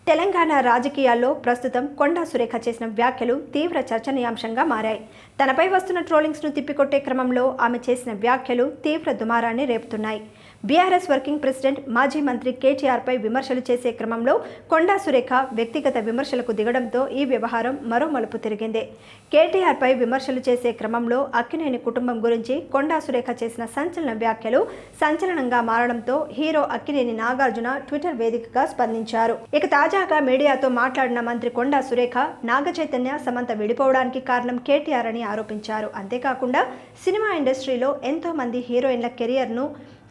తెలంగాణ రాజకీయాల్లో ప్రస్తుతం కొండా సురేఖ చేసిన వ్యాఖ్యలు తీవ్ర చర్చనీయాంశంగా మారాయి. తనపై వస్తున్న ట్రోలింగ్స్ను తిప్పికొట్టే క్రమంలో ఆమె చేసిన వ్యాఖ్యలు తీవ్ర దుమారాన్ని రేపుతున్నాయి. బీఆర్ఎస్ వర్కింగ్ ప్రెసిడెంట్ మాజీ మంత్రి కేటీఆర్పై విమర్శలు చేసే క్రమంలో కొండా సురేఖ వ్యక్తిగత విమర్శలకు దిగడంతో ఈ వ్యవహారం మరో మలుపు తిరిగింది. కేటీఆర్పై విమర్శలు చేసే క్రమంలో అక్కినేని కుటుంబం గురించి కొండా సురేఖ చేసిన సంచలన వ్యాఖ్యలు సంచలనంగా మారడంతో హీరో అక్కినేని నాగార్జున ట్విట్టర్ వేదికగా స్పందించారు. ఇక తాజాగా మీడియాతో మాట్లాడిన మంత్రి కొండా సురేఖ నాగచైతన్య సమంత విడిపోవడానికి కారణం కేటీఆర్ అని ఆరోపించారు. అంతేకాకుండా సినిమా ఇండస్ట్రీలో ఎంతో మంది హీరోయిన్ల కెరియర్ను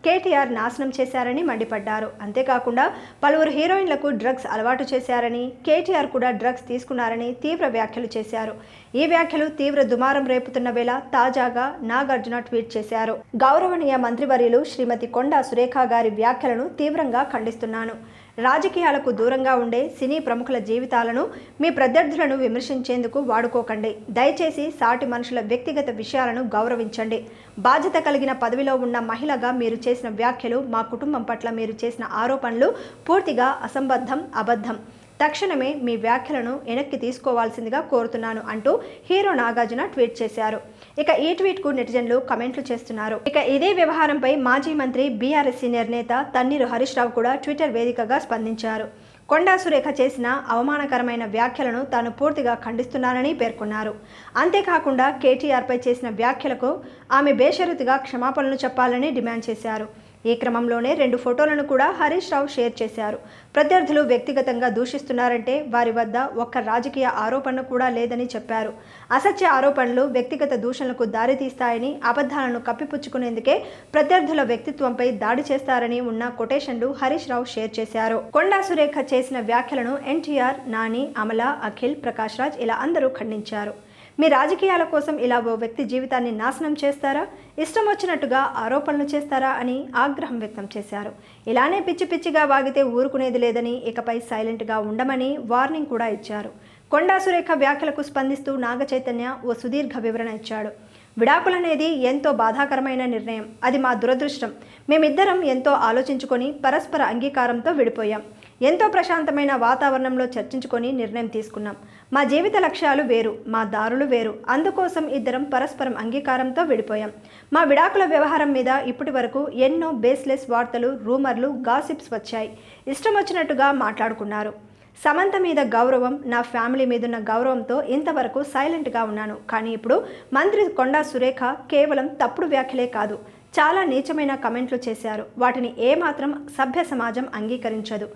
కేటీఆర్ నాశనం చేశారని మండిపడ్డారు. అంతేకాకుండా పలువురు హీరోయిన్లకు డ్రగ్స్ అలవాటు చేశారని, కేటీఆర్ కూడా డ్రగ్స్ తీసుకున్నారని తీవ్ర వ్యాఖ్యలు చేశారు. ఈ వ్యాఖ్యలు తీవ్ర దుమారం రేపుతున్న వేళ తాజాగా నాగార్జున ట్వీట్ చేశారు. గౌరవనీయ మంత్రివర్యులు శ్రీమతి కొండా సురేఖ గారి వ్యాఖ్యలను తీవ్రంగా ఖండిస్తున్నాను. రాజకీయాలకు దూరంగా ఉండే సినీ ప్రముఖుల జీవితాలను మీ ప్రత్యర్థులను విమర్శించేందుకు వాడుకోకండి. దయచేసి సాటి మనుషుల వ్యక్తిగత విషయాలను గౌరవించండి. బాధ్యత కలిగిన పదవిలో ఉన్న మహిళగా మీరు చేసిన వ్యాఖ్యలు, మా కుటుంబం పట్ల మీరు చేసిన ఆరోపణలు పూర్తిగా అసంబద్ధం, అబద్ధం. తక్షణమే మీ వ్యాఖ్యలను వెనక్కి తీసుకోవాల్సిందిగా కోరుతున్నాను అంటూ హీరో నాగార్జున ట్వీట్ చేశారు. ఇక ఈ ట్వీట్కు నెటిజన్లు కమెంట్లు చేస్తున్నారు. ఇక ఇదే వ్యవహారంపై మాజీ మంత్రి బీఆర్ఎస్ సీనియర్ నేత తన్నీరు హరీష్ రావు కూడా ట్విట్టర్ వేదికగా స్పందించారు. కొండా సురేఖ చేసిన అవమానకరమైన వ్యాఖ్యలను తాను పూర్తిగా ఖండిస్తున్నానని పేర్కొన్నారు. అంతేకాకుండా కేటీఆర్పై చేసిన వ్యాఖ్యలకు ఆమె బేషరతుగా క్షమాపణలు చెప్పాలని డిమాండ్ చేశారు. ఈ క్రమంలోనే 2 ఫోటోలను కూడా హరీష్ రావు షేర్ చేశారు. ప్రత్యర్థులు వ్యక్తిగతంగా దూషిస్తున్నారంటే వారి వద్ద ఒక్క రాజకీయ ఆరోపణ కూడా లేదని చెప్పారు. అసత్య ఆరోపణలు వ్యక్తిగత దూషణలకు దారితీస్తాయని, అబద్ధాలను కప్పిపుచ్చుకునేందుకే ప్రత్యర్థుల వ్యక్తిత్వంపై దాడి చేస్తారని ఉన్న కొటేషన్లు హరీష్ రావు షేర్ చేశారు. కొండా సురేఖ చేసిన వ్యాఖ్యలను ఎన్టీఆర్, నాని, అమల, అఖిల్, ప్రకాష్ రాజ్ ఇలా అందరూ ఖండించారు. మీ రాజకీయాల కోసం ఇలా ఓ వ్యక్తి జీవితాన్ని నాశనం చేస్తారా, ఇష్టం వచ్చినట్టుగా ఆరోపణలు చేస్తారా అని ఆగ్రహం వ్యక్తం చేశారు. ఇలానే పిచ్చి పిచ్చిగా వాగితే ఊరుకునేది లేదని, ఇకపై సైలెంట్గా ఉండమని వార్నింగ్ కూడా ఇచ్చారు. కొండా సురేఖ వ్యాఖ్యలకు స్పందిస్తూ నాగచైతన్య ఓ సుదీర్ఘ వివరణ ఇచ్చాడు. విడాకులనేది ఎంతో బాధాకరమైన నిర్ణయం. అది మా దురదృష్టం. మేమిద్దరం ఎంతో ఆలోచించుకొని పరస్పర అంగీకారంతో విడిపోయాం. ఎంతో ప్రశాంతమైన వాతావరణంలో చర్చించుకొని నిర్ణయం తీసుకున్నాం. మా జీవిత లక్ష్యాలు వేరు, మా దారులు వేరు. అందుకోసం ఇద్దరం పరస్పరం అంగీకారంతో విడిపోయాం. మా విడాకుల వ్యవహారం మీద ఇప్పటి వరకు ఎన్నో బేస్లెస్ వార్తలు, రూమర్లు, గాసిప్స్ వచ్చాయి. ఇష్టం వచ్చినట్టుగా మాట్లాడుకున్నారు. సమంత మీద గౌరవం, నా ఫ్యామిలీ మీదున్న గౌరవంతో ఇంతవరకు సైలెంట్గా ఉన్నాను. కానీ ఇప్పుడు మంత్రి కొండా సురేఖ కేవలం తప్పుడు వ్యాఖ్యలే కాదు, చాలా నీచమైన కమెంట్లు చేశారు. వాటిని ఏమాత్రం సభ్య సమాజం అంగీకరించదు.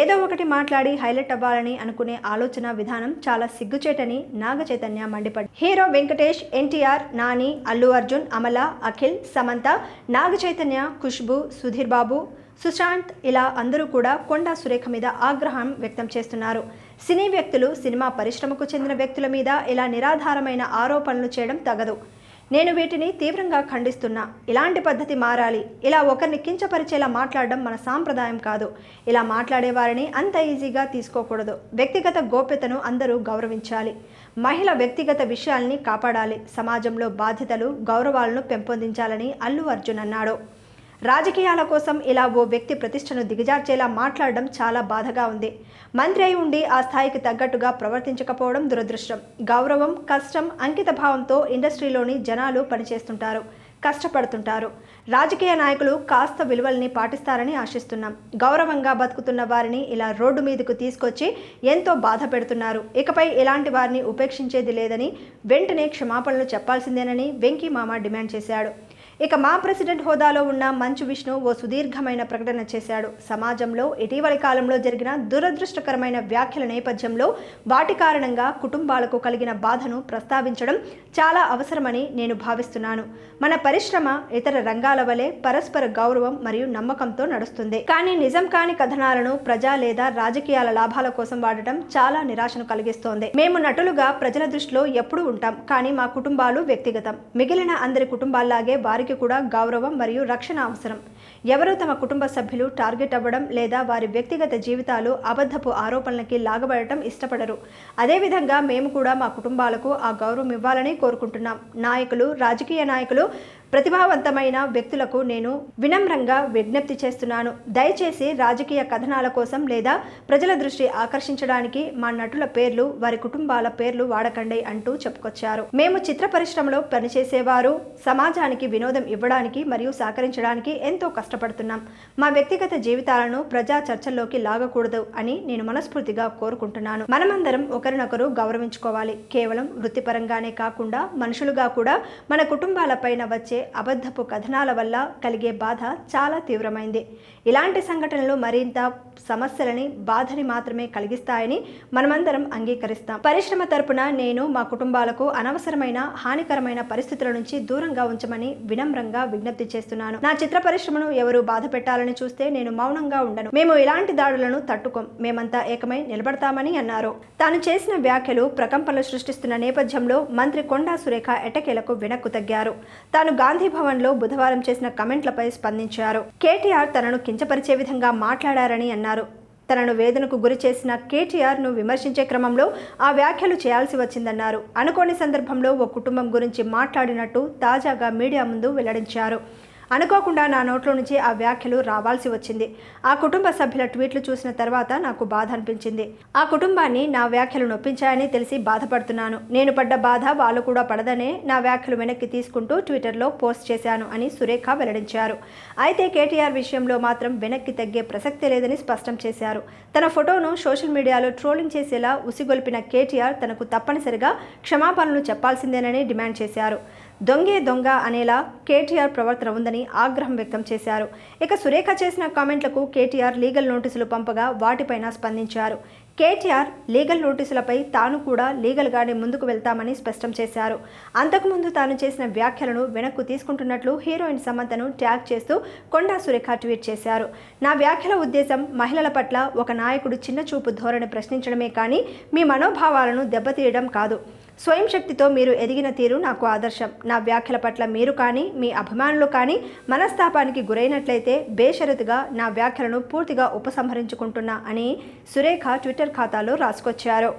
ఏదో ఒకటి మాట్లాడి హైలైట్ అవ్వాలని అనుకునే ఆలోచన విధానం చాలా సిగ్గుచేటని నాగచైతన్య మండిపడ్డారు. హీరో వెంకటేష్, ఎన్టీఆర్, నాని, అల్లు అర్జున్, అమల, అఖిల్, సమంత, నాగచైతన్య, ఖుష్బు, సుధీర్ బాబు, సుశాంత్ ఇలా అందరూ కూడా కొండా సురేఖ మీద ఆగ్రహం వ్యక్తం చేస్తున్నారు. సినీ వ్యక్తులు, సినిమా పరిశ్రమకు చెందిన వ్యక్తుల మీద ఇలా నిరాధారమైన ఆరోపణలు చేయడం తగదు. నేను వీటిని తీవ్రంగా ఖండిస్తున్నా. ఇలాంటి పద్ధతి మారాలి. ఇలా ఒకరిని కించపరిచేలా మాట్లాడడం మన సాంప్రదాయం కాదు. ఇలా మాట్లాడేవారిని అంత ఈజీగా తీసుకోకూడదు. వ్యక్తిగత గోప్యతను అందరూ గౌరవించాలి. మహిళ వ్యక్తిగత విషయాల్ని కాపాడాలి. సమాజంలో బాధ్యతలు, గౌరవాలను పెంపొందించాలని అల్లు అర్జున్ అన్నాడు. రాజకీయాల కోసం ఇలా ఓ వ్యక్తి ప్రతిష్టను దిగజార్చేలా మాట్లాడడం చాలా బాధగా ఉంది. మంత్రి అయి ఉండి ఆ స్థాయికి తగ్గట్టుగా ప్రవర్తించకపోవడం దురదృష్టం. గౌరవం, కష్టం, అంకిత భావంతో ఇండస్ట్రీలోని జనాలు పనిచేస్తుంటారు, కష్టపడుతుంటారు. రాజకీయ నాయకులు కాస్త విలువల్ని పాటిస్తారని ఆశిస్తున్నాం. గౌరవంగా బతుకుతున్న వారిని ఇలా రోడ్డు మీదకు తీసుకొచ్చి ఎంతో బాధ పెడుతున్నారు. ఇకపై ఇలాంటి వారిని ఉపేక్షించేది లేదని, వెంటనే క్షమాపణలు చెప్పాల్సిందేనని వెంకీ మామ డిమాండ్ చేశాడు. ఇక మా ప్రెసిడెంట్ హోదాలో ఉన్న మంచు విష్ణు ఓ సుదీర్ఘమైన ప్రకటన చేశాడు. సమాజంలో ఇటీవలి కాలంలో జరిగిన దురదృష్టకరమైన వ్యాఖ్యల నేపథ్యంలో వాటి కారణంగా కుటుంబాలకు కలిగిన బాధను ప్రస్తావించడం చాలా అవసరమని నేను భావిస్తున్నాను. మన పరిశ్రమ ఇతర రంగాల వలె పరస్పర గౌరవం మరియు నమ్మకంతో నడుస్తుంది. కానీ నిజం కాని కథనాలను ప్రజా లేదా రాజకీయాల లాభాల కోసం వాడటం చాలా నిరాశను కలిగిస్తోంది. మేము నటులుగా ప్రజల దృష్టిలో ఎప్పుడూ ఉంటాం, కానీ మా కుటుంబాలు వ్యక్తిగతం. మిగిలిన అందరి కుటుంబాల్లాగే వారికి కూడా గౌరవం మరియు రక్షణ అవసరం. ఎవరూ తమ కుటుంబ సభ్యులు టార్గెట్ అవ్వడం లేదా వారి వ్యక్తిగత జీవితాలు అబద్ధపు ఆరోపణలకి లాగబడటం ఇష్టపడరు. అదేవిధంగా మేము కూడా మా కుటుంబాలకు ఆ గౌరవం ఇవ్వాలని కోరుకుంటున్నాం. నాయకులు, రాజకీయ నాయకులు ప్రతిభావంతమైన వ్యక్తులకు నేను వినమ్రంగా విజ్ఞప్తి చేస్తున్నాను. దయచేసి రాజకీయ కథనాల కోసం లేదా ప్రజల దృష్టి ఆకర్షించడానికి మా నటుల పేర్లు, వారి కుటుంబాల పేర్లు వాడకండి అంటూ చెప్పుకొచ్చారు. మేము చిత్ర పరిశ్రమలో పనిచేసేవారు సమాజానికి వినోదం ఇవ్వడానికి మరియు సహకరించడానికి ఎంతో కష్టపడుతున్నాం. మా వ్యక్తిగత జీవితాలను ప్రజా చర్చల్లోకి లాగకూడదు అని నేను మనస్ఫూర్తిగా కోరుకుంటున్నాను. మనమందరం ఒకరినొకరు గౌరవించుకోవాలి. కేవలం వృత్తిపరంగానే కాకుండా మనుషులుగా కూడా మన కుటుంబాలపైన వచ్చే అబద్ధపు కథనాల వల్ల కలిగే బాధ చాలా తీవ్రమైంది. ఇలాంటి సంఘటనలు మరింత సమస్యలని, బాధని మాత్రమే కలిగిస్తాయని మనమందరం అంగీకరిస్తాం. పరిశ్రమ తరపున నేను మా కుటుంబాలకు అనవసరమైన హానికరమైన పరిస్థితుల నుంచి దూరంగా ఉంచమని వినమ్రంగా విజ్ఞప్తి చేస్తున్నాను. నా చిత్ర పరిశ్రమను ఎవరు బాధ పెట్టాలని చూస్తే నేను మౌనంగా ఉండను. మేము ఇలాంటి దాడులను తట్టుకోం. మేమంతా ఏకమై నిలబడతామని అన్నారు. తాను చేసిన వ్యాఖ్యలు ప్రకంపనలు సృష్టిస్తున్న నేపథ్యంలో మంత్రి కొండా సురేఖ ఎట్టకేలకు వెనక్కు తగ్గారు. తాను గాంధీ భవన్ లో బుధవారం చేసిన కమెంట్లపై స్పందించారు. కేటీఆర్ తనను కించపరిచే విధంగా మాట్లాడారని అన్నారు. తనను వేదనకు గురి చేసిన కేటీఆర్ను విమర్శించే క్రమంలో ఆ వ్యాఖ్యలు చేయాల్సి వచ్చిందన్నారు. అనుకోని సందర్భంలో ఓ కుటుంబం గురించి మాట్లాడినట్టు తాజాగా మీడియా ముందు వెల్లడించారు. అనుకోకుండా నా నోట్లో నుంచి ఆ వ్యాఖ్యలు రావాల్సి వచ్చింది. ఆ కుటుంబ సభ్యుల ట్వీట్లు చూసిన తర్వాత నాకు బాధ అనిపించింది. ఆ కుటుంబాన్ని నా వ్యాఖ్యలు నొప్పించాయని తెలిసి బాధపడుతున్నాను. నేను పడ్డ బాధ వాళ్ళు కూడా పడదనే నా వ్యాఖ్యలు వెనక్కి తీసుకుంటూ ట్విట్టర్లో పోస్ట్ చేశాను అని సురేఖ వెల్లడించారు. అయితే కేటీఆర్ విషయంలో మాత్రం వెనక్కి తగ్గే ప్రసక్తే లేదని స్పష్టం చేశారు. తన ఫోటోను సోషల్ మీడియాలో ట్రోలింగ్ చేసేలా ఉసిగొల్పిన కేటీఆర్ తనకు తప్పనిసరిగా క్షమాపణలు చెప్పాల్సిందేనని డిమాండ్ చేశారు. దొంగే దొంగ అనేలా కేటీఆర్ ప్రవర్తన ఉందని ఆగ్రహం వ్యక్తం చేశారు. ఇక సురేఖ చేసిన కామెంట్లకు కేటీఆర్ లీగల్ నోటీసులు పంపగా వాటిపైన స్పందించారు. కేటీఆర్ లీగల్ నోటీసులపై తాను కూడా లీగల్గానే ముందుకు వెళ్తామని స్పష్టం చేశారు. అంతకుముందు తాను చేసిన వ్యాఖ్యలను వెనక్కు తీసుకుంటున్నట్లు హీరోయిన్ సమంతను ట్యాగ్ చేస్తూ కొండా సురేఖ ట్వీట్ చేశారు. నా వ్యాఖ్యల ఉద్దేశం మహిళల పట్ల ఒక నాయకుడు చిన్నచూపు ధోరణి ప్రశ్నించడమే కానీ మీ మనోభావాలను దెబ్బతీయడం కాదు. స్వయం శక్తితో మీరు ఎదిగిన తీరు నాకు ఆదర్శం. నా వ్యాఖ్యల పట్ల మీరు కానీ మీ అభిమానులు కానీ మనస్తాపానికి గురైనట్లయితే బేషరతుగా నా వ్యాఖ్యలను పూర్తిగా ఉపసంహరించుకుంటున్నా అని సురేఖ ట్విట్టర్ ఖాతాలో రాసుకొచ్చారు.